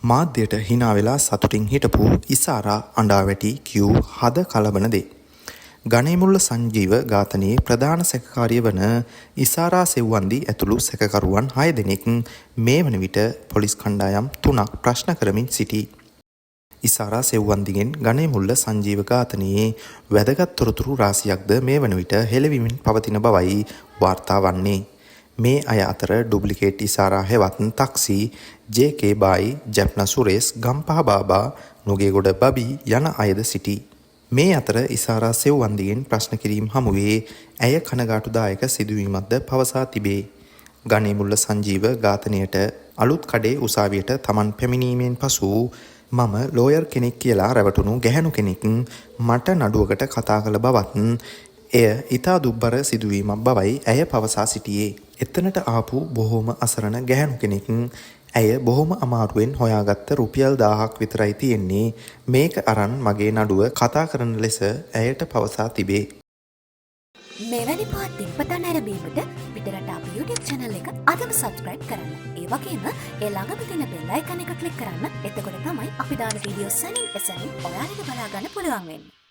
මාධ්‍යයට hina වෙලා සතුටින් හිටපු ඉසාරා අඬා වැටි කියූ හද කලබන දේ. ගණේමුල්ල සංජීව ඝාතනයේ ප්‍රධාන සැකකාරිය වන ඉසාරා සෙව්වන්දි ඇතුළු සැකකරුවන් 6 දෙනෙක් මේ වන විට පොලිස් කණ්ඩායම් 3ක් ප්‍රශ්න කරමින් සිටී. ඉසාරා සෙව්වන්දිගෙන් ගණේමුල්ල සංජීව ඝාතනයේ වැදගත් තොරතුරු රාශියක්ද මේ වන විට හෙළවෙමින් පවතින බවයි වාර්තා වන්නේ. මේ අය අතර ඩුප්ලිකේට් ඉසාරා හෙවත් තාක්සි ජේ.කේ. බායි, ජැප්නා සුරේස්, ගම්පහ බාබා, නුගේගොඩ බබි යන අයද සිටී. මේ අතර ඉසාරා සෙව්වන්දිගෙන් ප්‍රශ්න කිරීම හමුවේ ඇය කනගාටුදායක සිදුවීමක්ද පවසා තිබේ. ගණේමුල්ල සංජීව ඝාතනයට අලුත් කඩේ උසාවියට තමන් පැමිණීමෙන් පසු මම ලෝයර් කෙනෙක් කියලා රැවටුණු ගැහැණු කෙනෙක් මට නඩුවකට කතා කළ බවත් එය ඉතා දුබ්බර සිදුවීමක් බවයි ඇය පවසා සිටියේ. එතනට ආපු බොහෝම අසරණ ගැහැණු කෙනෙක් ඇය බොහොම අමාරුවෙන් හොයාගත්ත රුපියල් 1000ක් විතරයි තියෙන්නේ. මේක අරන් මගේ නඩුව කතා කරන ලෙස ඇයට පවසා තිබේ. මෙවැනි පාත් දිනපතා නැරඹීමට පිටරට අපේ YouTube channel එක අදම subscribe කරන්න. ඒ වගේම ඒ ළඟම තියෙන bell icon එක click කරන්න. එතකොට තමයි අපි දාන වීඩියෝ සැනින් එසැනින් ඔයාලට බලා ගන්න පුළුවන් වෙන්නේ.